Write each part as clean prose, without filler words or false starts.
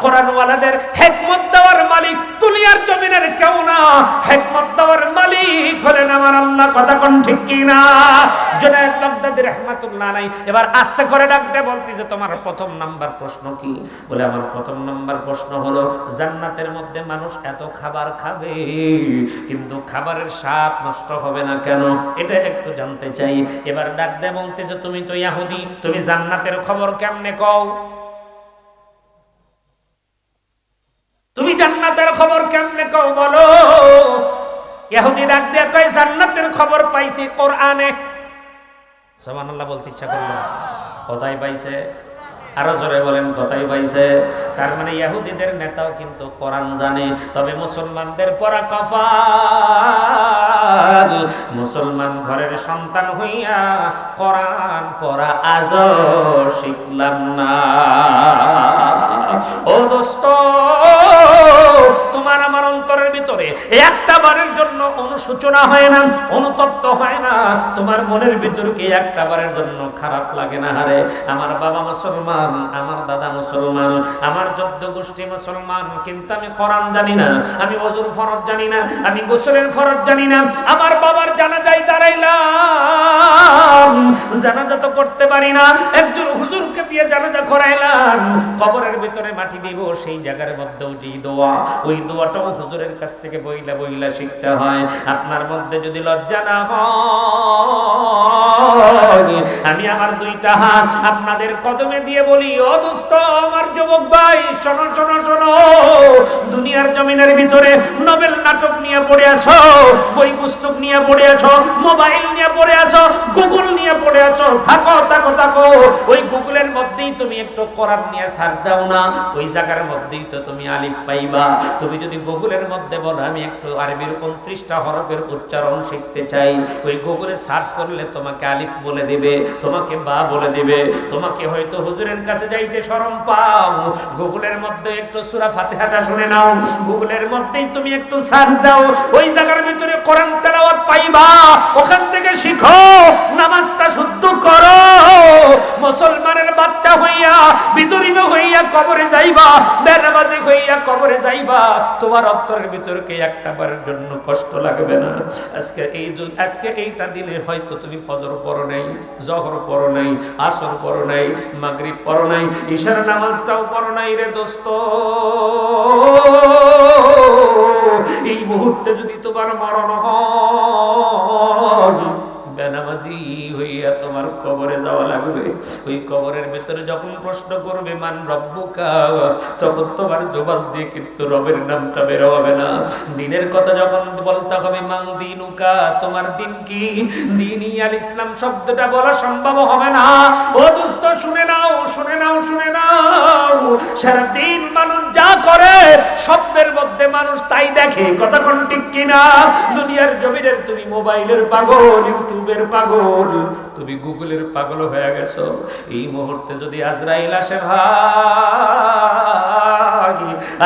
কোরআনওয়ালাদের হিকমত দেওয়ার মালিক দুনিয়ার জমিনের কেউ না, হিকমত দেওয়ার মালিক হলেন আমার আল্লাহ। কথা কোন ঠিক কি না? জুনায়েদ বাগদাদী রাহমাতুল্লাহ আলাইহি এবার আস্তে করে ডাক দিয়ে বলতেছে, তোমার প্রথম নাম্বার প্রশ্ন কি? বলে আমার প্রথম নাম্বার প্রশ্ন হলো, জান্নাতের মধ্যে মানুষ এত খাবার খাবে কিন্তু খাবারের স্বাদ নষ্ট হবে না কেন, এটা একটু জানতে চাই। এবার ডাক দিয়ে বলতেছে, তুমি তো ইহুদি, তুমি জান্নাতের খবর কেমনে কও? তুমি জান্নাতের খবর কেমনে কও বলো? ইহুদি ডাক দিয়ে কয়, জান্নাতের খবর পাইছি কোরআনে। সুবহানাল্লাহ বলতে ইচ্ছা করলো। কোথায় পাইছে? আরো জোরে বলেন, কোথায় পাইছে? তার মানে ইহুদিদের নেতাও কিন্তু কোরআন জানে, তবে মুসলমানদের পড়া কপাল, মুসলমান ঘরের সন্তান হইয়া কোরআন পড়া আজও শিখলাম না। ও দোস্ত, তোমার আমার অন্তরের ভিতরে একটা বারের জন্য অনুশোচনা হয় না, অনুতপ্ত হয় না? তোমার মনের ভিতরে কি একটা বারের জন্য খারাপ লাগে না? হারে আমার বাবা মুসলমান, আমার দাদা মুসলমান, আমার চোদ্দ গোষ্ঠী মুসলমান, কিন্তু আমি কোরআন জানি না, আমি ওযুর ফরজ জানি না, আমি গোসলের ফরজ জানি না। আমার বাবার জানাজায় দাঁড়াইলাম, জানাজা তো করতে পারি না, একজন হুজুরকে দিয়ে জানাজা করাইলাম, কবরের ভিতরে মাটি দিব, সেই জায়গার মধ্যেও যে দোয়া, ওই দোয়াটাও হুজুরের কাছ থেকে বইলা বইলা শিখতে হয়। আপনার মধ্যে যদি লজ্জা না হয়, আমি আমার দুইটা হাত আপনাদের কদমে দিয়ে বলি, ও দোস্ত, আমার যুবক ভাই, শোনো শোনো শোনো, দুনিয়ার জমিনের ভিতরে নোবেল নাটক নিয়ে পড়ে আছো, বই পুস্তক নিয়ে পড়ে আছো, মোবাইল নিয়ে পড়ে আছো, গুগল নিয়ে পড়ে আছো, থাকো থাকো থাকো, ওই গুগলের মধ্যেই তুমি একটু কোরআন নিয়ে সার্চ দাও না, ওই জায়গার মধ্যেই তো তুমি আলিফ পাইবা। তুমি যদি গুগলের মধ্যে বলো আমি একটু আরবির 29টা হরফের উচ্চারণ শিখতে চাই, ওই গুগলে সার্চ করলে তোমাকে আলিফ বলে দিবে, তোমাকে বা বলে দিবে। তোমাকে হয়তো হুজুরের কাছে যাইতে শরম পাও, গুগলের মধ্যে একটু সূরা ফাতিহাটা শুনে নাও, গুগলের মধ্যেই তুমি একটু সার্চ দাও, ওই জায়গার ভিতরে কোরআন তেলাওয়াত পাইবা, ওখান থেকে শিখো, নামাজটা শুদ্ধ করো। মুসলমানের বাচ্চা হইয়া বিদরিম হইয়া কবরে যাইবা, বেনামাজি হইয়া কবরে যাইবা, তোমার অন্তরের ভিতরে কি একটা বারের জন্য কষ্ট লাগবে না? আজকে এইটা দিনে হয়তো তুমি ফজর পড়ো নাই, জোহর পড়ো নাই, আসর পড়ো নাই, মাগরিব পড়ো নাই, ইশার নামাজটাও পড়ো নাই রে দোস্ত। এই মুহূর্তে যদি তোমার মরণ হয়, বেনামাজি হইয়া তোমার কবরে যাওয়া লাগবে। ওই কবরের ভিতরে যখন প্রশ্ন করবে মান রব্বুকা, তখন তোমার জবান দিয়ে কিন্তু রবের নামটা বের হবে না। দিনের কথা যখন বলতে হবে মান দিনুকা, তোমার দিন কি, দিনই আল ইসলাম শব্দটা বলা সম্ভব হবে না। ও দোস্ত, শুনে নাও শুনে নাও শুনে নাও, সারাদিন মানুষ যা করে শব্দের মধ্যে মানুষ তাই দেখে। কথা কোন ঠিক কিনা? দুনিয়ার জমিনের তুমি মোবাইলের পাগল, ইউটিউবের পাগল, তুমি গুগলের পাগল হয়ে গেছো। এই মুহূর্তে যদি আজরাইল আসে ভাই,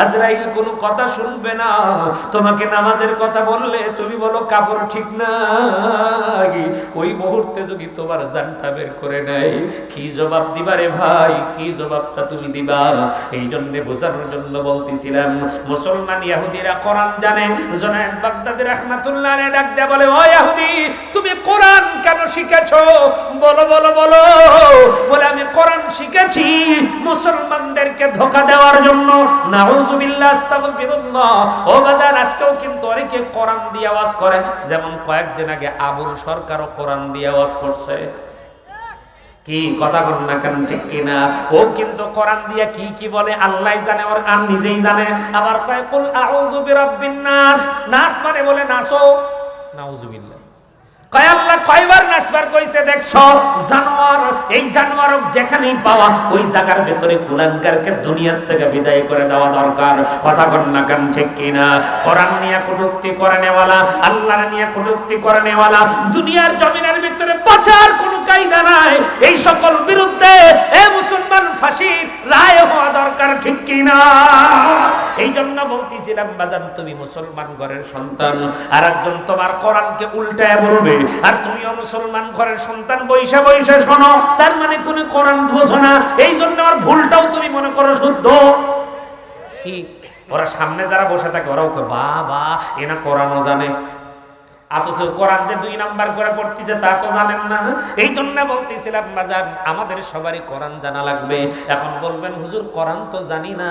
আজরাইল কোনো কথা শুনবে না। তোমাকে নামাজের কথা বললে তুমি বলো কাপড় ঠিক না, ওই মুহূর্তে যদি তোমার জানটা বের করে নেয়, কি জবাব দিবা রে ভাই? কি জবাবটা তুমি দিবা? এই জন্য বোঝানোর জন্য বলতেছিলাম, মুসলমান ইহুদিরা কোরআন জানে। জুনায়েদ বাগদাদী রাহমাতুল্লাহ আলাইহি ডাক দেয়া বলে, ও ইহুদি, তুমি কোরআন কেন শিখেছো? বলো বলো বলো। বলে আমি কোরআন শিখেছি মুসলমানদেরকে ধোঁকা দেওয়ার জন্য। নাউযুবিল্লাহ, আস্তাগফিরুল্লাহ। ও বাজার, আজকেও কিন্তু অনেকে কোরআন দিয়ে ওয়াজ করে, যেমন কয়েকদিন আগে আবুল সরকারও কোরআন দিয়ে ওয়াজ করছে। কি কথা বল না কেন, ঠিক কিনা? ও কিন্তু কোরআন দিয়া কি কি বলে আল্লাহই জানে, ওর কান নিজেই জানে। আবার কয় কুল আউযু বিরাব্বিন নাস, নাস মানে বলে নাসো, নাউযুবিল্লাহ। কয় আল্লাহ কয়বার নাসবার কইছে দেখছো? জানোয়ার, এই জানোয়ার যেখানেই পাওয়া ওই জায়গার ভিতরে কুলাঙ্গারকে দুনিয়ার থেকে বিদায় করে দেওয়া দরকার। কথা বল না কেন, ঠিক কিনা? কোরআন নিয়ে কটূক্তি করে নেওয়ালা, আল্লাহর নিয়ে কটূক্তি করে নেওয়ালা, দুনিয়ার জমিনের ভিতরে বাঁচার কোনো কায়দা নাই। এই সকল বিরুদ্ধে এ মুসলমান ফাঁসির রায় হওয়া দরকার, ঠিক কিনা? এই জন্য বলতেছিলাম বাজান, তুমি মুসলমান ঘরের সন্তান, আর একজন তোমার কোরআনকে উল্টায় বলবে, আর তুমিও মুসলমান ঘরের সন্তান, বৈশা বৈশা শোনো, তার মানে কোন কোরআন বোঝো না। এই জন্য আর ভুলটাও তুমি মনে করো শুদ্ধ। কি ওরা সামনে যারা বসে থাকে ওরাও বাবা এনা কোরআনও জানে, অথচ কোরআন যে 2 নাম্বার করে পড়তেছে তা তো জানেন না। এই জন্য বলতেছিলাম বাজার আমাদের সবারই কোরআন জানা লাগবে। এখন বলবেন হুজুর কোরআন তো জানি না,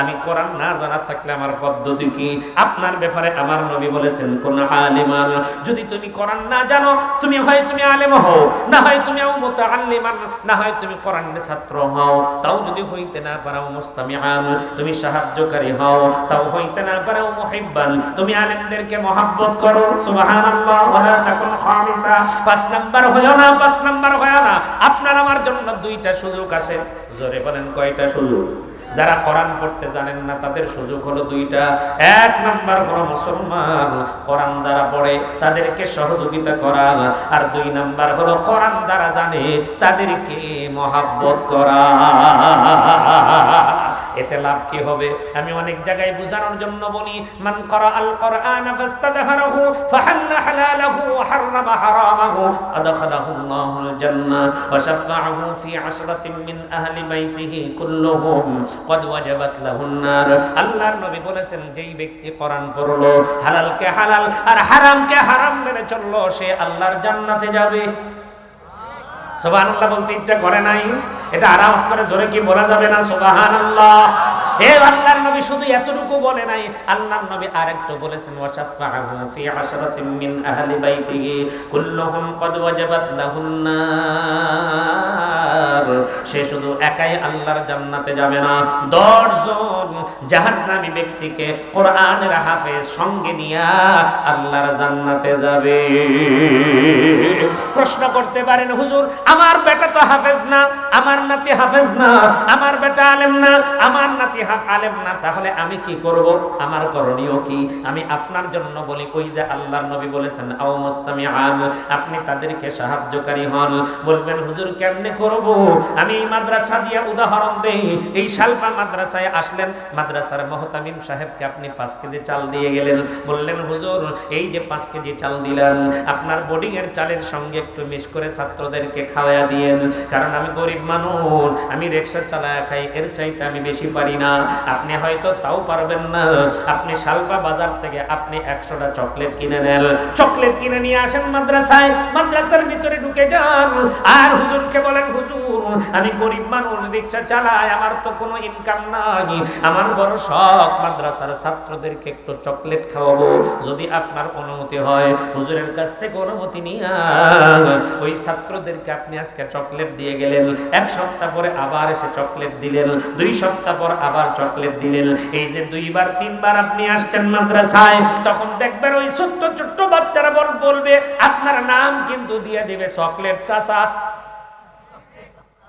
আমি কোরআন না জানা থাকলে আমার পদ্ধতি কি? আপনার ব্যাপারে আমার নবী বলেছেন কোন আলিমান, যদি তুমি কোরআন না জানো তুমি হয় তুমি আলেম হও, না হয় তুমি মুতাআল্লিমান, না হয় তুমি কোরআনের ছাত্র হও, তাও যদি হইতে না পারো মুস্তামিআন, তুমি সাহায্যকারী হও, তাও হইতে না পারো মুহিব্বান, তুমি আলেমদেরকে মহব্বত করো। সুবহানাল্লাহ। ওয়ালা তাকুন খামিসা, 5 নাম্বার হয় না, 5 নাম্বার হয় না। আপনার আমার জন্য 2টা সুযোগ আছে। জোরে বলেন কয়টা সুযোগ? যারা কোরআন পড়তে জানেন না তাদের সুযোগ হলো 2টা। 1 নাম্বার হলো মুসলমান কোরআন যারা পড়ে তাদেরকে সহযোগিতা করা, আর 2 নাম্বার হলো কোরআন যারা জানে তাদেরকে মহব্বত করা। এতে লাভ কি হবে? আমি অনেক জায়গায় বোঝানোর জন্য বলি, মান ক্বারা আল কোরআন ফাস্তাদহারাহু ফাহান্না হালালাহু ওয়া হাররামা হারামাহু আদখালাহু আল্লাহুল জান্নাহ ওয়া শাফাআহু ফি 'আশরাতিন মিন আহলি বাইতিহি কুল্লুহুম ক্বাদ ওয়াজাবাত লাহুন নার। আল্লাহর নবী বলেছেন, যেই ব্যক্তি কোরআন পড়লো, হালালকে হালাল আর হারামকে হারাম মেনে চললো, সে আল্লাহর জান্নাতে যাবে। সুবহানাল্লাহ বলতে ইচ্ছা করে নাই? এটা আরাম করে জোরে কি বলা যাবে না সুবহানাল্লাহ? এ আল্লাহর নবী শুধু এতটুকু বলে নাই, আল্লাহর নবী আরেকটু বলেছেন ওয়াশাফাহু ফি 'আশরাতিন মিন আহলি বাইতিহি কুল্লুহুম ক্বাদ ওয়াজাবাত লাহুন নার। সে শুধু একাই আল্লাহর জান্নাতে যাবে না, 10 জন জাহান্নামী ব্যক্তিকে কোরআনের হাফেজ সঙ্গে নিয়ে আল্লাহর জান্নাতে যাবে। প্রশ্ন করতে পারেন হুজুর আমার বেটা তো হাফেজ না, আমার নাতি হাফেজ না, আমার বেটা আলেম না, আমার নাতি আলেম না, তাহলে আমি কি করব? আমার করণীয় কি? আমি আপনার জন্য বলি, ওই যে আল্লাহর নবী বলেছেন আও মুস্তামিআন, আপনি তাদেরকে সাহায্যকারী হন। বলবেন হুজুর কেমনে করব? আমি এই মাদ্রাসা দিয়ে উদাহরণ দেই। এই শালপা মাদ্রাসায় আসলেন, মাদ্রাসার মুহতামিম সাহেবকে আপনি 5 কেজি চাল দিয়ে গেলেন। বললেন হুজুর এই যে 5 কেজি চাল দিলেন, আপনার বোর্ডিং এর চালের সঙ্গে একটু মিশ করে ছাত্রদেরকে খাওয়ায়া দিয়েন, কারণ আমি গরিব মানুষ, আমি রিকশা চালায়া খাই, এর চাইতে আমি বেশি পারি না। আপনি হয়তো তাও পারবেন না, আপনি শালপা বাজার থেকে আপনি 100টা চকলেট কিনে নেন, চকলেট কিনে নিয়ে আসেন মাদ্রাসায়, মাদ্রাসার ভিতরে ঢুকে যান, আর হুজুরকে বলেন হুজুর আমি গরিব মানুষ, রিকশা চালাই, আমার তো কোনো ইনকাম নাই, আমার বড় শখ মাদ্রাসার ছাত্রদেরকে একটু চকলেট খাওয়াবো, যদি আপনার অনুমতি হয়। হুজুরের কাছ থেকে অনুমতি নিয়ে ওই ছাত্রদেরকে আপনি আজকে চকলেট দিয়ে গেলেন, 1 সপ্তাহ পরে আবার এসে চকলেট দিলেন, 2 সপ্তাহ পর আবার চকলেট দিলেন। এই যে 2 বার 3 বার আপনি আসছেন মাদ্রাসায়, তখন দেখবেন ওই ছোট্ট ছোট্ট বাচ্চারা বলবে, আপনার নাম কিন্তু দিয়ে দেবে চকলেট চাচা।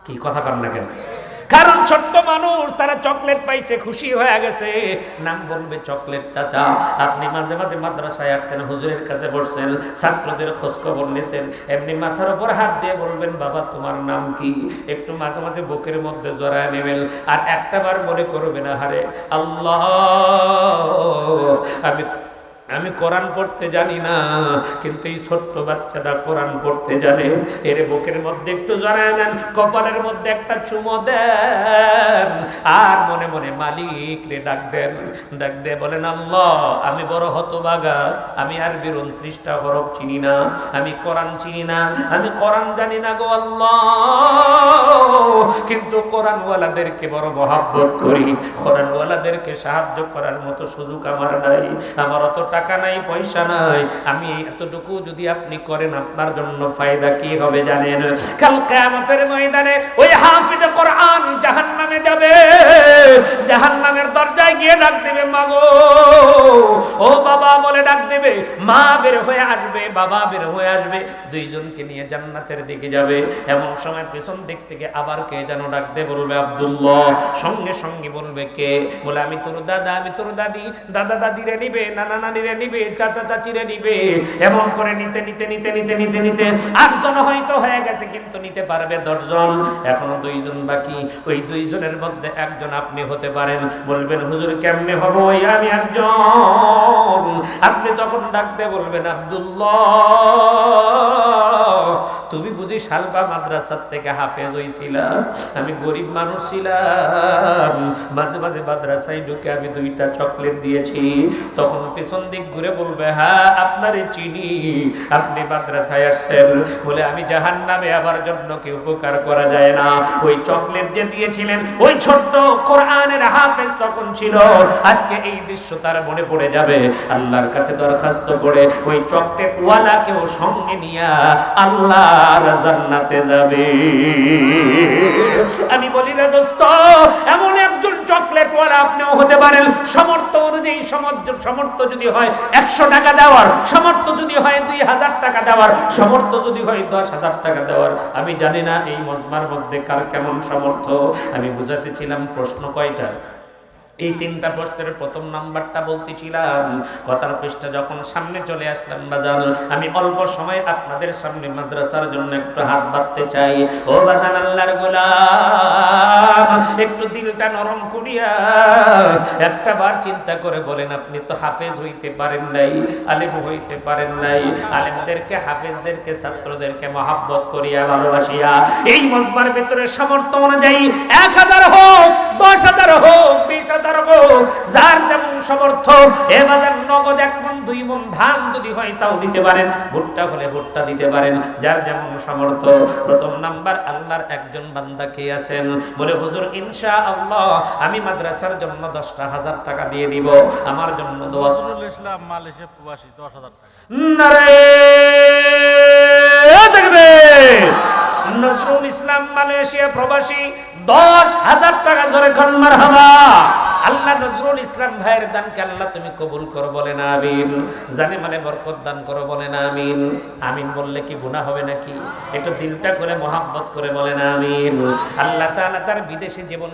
কি কথা কন না কেন? কারণ ছোট্ট মানুষ, তারা চকলেট পাইছে, খুশি হয়ে গেছে, নাম বলবে চকলেট চাচা। আপনি মাঝে মাঝে মাদ্রাসায় আসছেন, হুজুরের কাছে বসছেন, ছাত্রদের খোঁজ খবর নিয়েছেন, এমনি মাথার উপর হাত দিয়ে বলবেন বাবা তোমার নাম কি? একটু মাঝে মাঝে বুকের মধ্যে জড়ায় নেবেন, আর একটাবার মনে করবেন হারে আল্লাহ আমি কোরআন পড়তে জানি না, কিন্তু এই ছোট্ট বাচ্চাটা কোরআন পড়তে জানে, এর বুকের মধ্যে একটু জড়ায় নেন, কপালের মধ্যে একটা চুমো দেন, আর মনে মনে মালিক রে ডাক দেন, ডাক দিয়ে বলেন আল্লাহ আমি বড় হতভাগা, আমি আরবির 29টা হরফ চিনি না, আমি কোরআন চিনি না, আমি কোরআন জানি না গো আল্লাহ, কিন্তু কোরআনওয়ালাদেরকে বড় মহব্বত করি, কোরআনওয়ালাদেরকে সাহায্য করার মতো সুযোগ আমার নাই, আমার অত টাকা নাই, পয়সা নাই, আমি এতটুকু যদি আপনি করেন আপনার জন্য ফায়দা কি হবে জানেন? কাল কিয়ামতের ময়দানে ওই হাফিজে কোরআন জাহান্নামে যাবে, জাহান্নামের দরজায় গিয়ে ডাক দেবে মাগো ও বাবা বলে ডাক দেবে, মা বের হয়ে আসবে, বাবা বের হয়ে আসবে, 2 জনকে নিয়ে জান্নাতের দিকে যাবে। এমন সময় পেছন দিক থেকে আবার কে যেন ডাক দিয়ে বলবে আব্দুল্লাহ, সঙ্গে সঙ্গে বলবে কে? বলে আমি তোর দাদা, আমি তোর দাদি, দাদা দাদিরে নিবে, নানা নানিরে নিবে, চাচা চাচিরে নিবে, এমন করে নিতে নিতে নিতে নিতে নিতে নিতে 8 জন হয়তো হয়ে গেছে, কিন্তু নিতে পারবে 10 জন, এখনো 2 জন বাকি। ওই 2 জনের মধ্যে একজন আপনি হতে পারেন। বলবেন হুজুর কেমনে হব? ওই আমি একজন। আপনি তখন ডাকতে বলবেন আব্দুল্লাহ তুমি বুঝি শালবা মাদ্রাসার থেকে হাফেজ হইছিলা? আমি গরিব মানুষ ছিলাম, মাঝে মাঝে মাদ্রাসায় ঢুকে আমি 2টা চকলেট দিয়েছি। তখন পেছন দিক ঘুরে বলবে, হ্যাঁ আপনারে চিনি, আপনি মাদ্রাসায় আসছেন। বলে আমি জাহান্নামে আমার জন্য কি উপকার করা যায় না? ওই চকলেট যে দিয়েছিলেন ওই ছোট্ট কোরআনের হাফেজ তখন ছিল। আজকে এই দৃশ্য তার মনে পড়ে যাবে, আল্লাহর কাছে দরখাস্ত করে ওই চকলেট ওয়ালাকেও সঙ্গে নিয়ে আল্লাহর জান্নাতে যাবে। আমি বলি রে দোস্ত, এমন একজন চকলেট ওয়ালা আপনিও হতে পারেন। সামর্থ্য অনুযায়ী সামর্থ্য যদি হয় 100 টাকা দেওয়ার, সামর্থ্য যদি হয় 2000 টাকা দেওয়ার, সামর্থ্য যদি হয় 10,000 টাকা দেওয়ার, আমি জানি না এই মজমার মধ্যে কার কেমন সামর্থ্য। আমি বুঝাতেছিলাম প্রশ্ন কয়টা? এই 3টা প্রশ্নের প্রথম নাম্বারটা বলতেছিলাম। কথার পৃষ্ঠা যখন সামনে চলে আসলাম বাজান, আমি অল্প সময় আপনাদের সামনে মাদ্রাসার জন্য একটু হাত বাঁধতে চাই। ও বাজান আল্লাহর গোলাম, একটু দিলটা নরম করিয়া একটা বার চিন্তা করে বলেন, আপনি তো হাফেজ হইতে পারেন নাই, আলেম হইতে পারেন নাই। আলেমদেরকে, হাফেজদেরকে, ছাত্রদেরকে মহাব্বত করিয়া ভালোবাসিয়া এই মজমার ভিতরে সামর্থ্য অনুযায়ী 1000 হোক, 10,000 হোক, 20,000 হোক, যার যেমন সামর্থ্য, এবার নগদ 1 মণ 2 মণ ধান যদি হয় তাও দিতে পারেন, ভুট্টা হলে ভুট্টা দিতে পারেন, যার যেমন সামর্থ্য। প্রথম নাম্বার, আল্লাহর একজন বান্দা কে আছেন? বলে হুজুর ইনশাআল্লাহ আমি মাদ্রাসার জন্য 10,000 টাকা দিয়ে দিব, আমার জন্য দোয়া। নজরুল ইসলাম মালয়েশিয়া প্রবাসী 10,000 টাকা। নারে থাকবে। নজরুল ইসলাম মালয়েশিয়া প্রবাসী 10,000 টাকা, জোরে কোন মারহাবা। আল্লাহ নজরুল ইসলাম ভাইয়ের দানকে আল্লাহ তুমি কবুল করো, বলেন আমিন। জানে মানে বরকত দান করো, বলেন আমিন। আমিন বললে কি গুনাহ হবে নাকি? একটু দিলটা করে মহাব্বত করে বলেন আমিন। আল্লাহ তাআলা তার বিদেশে জীবন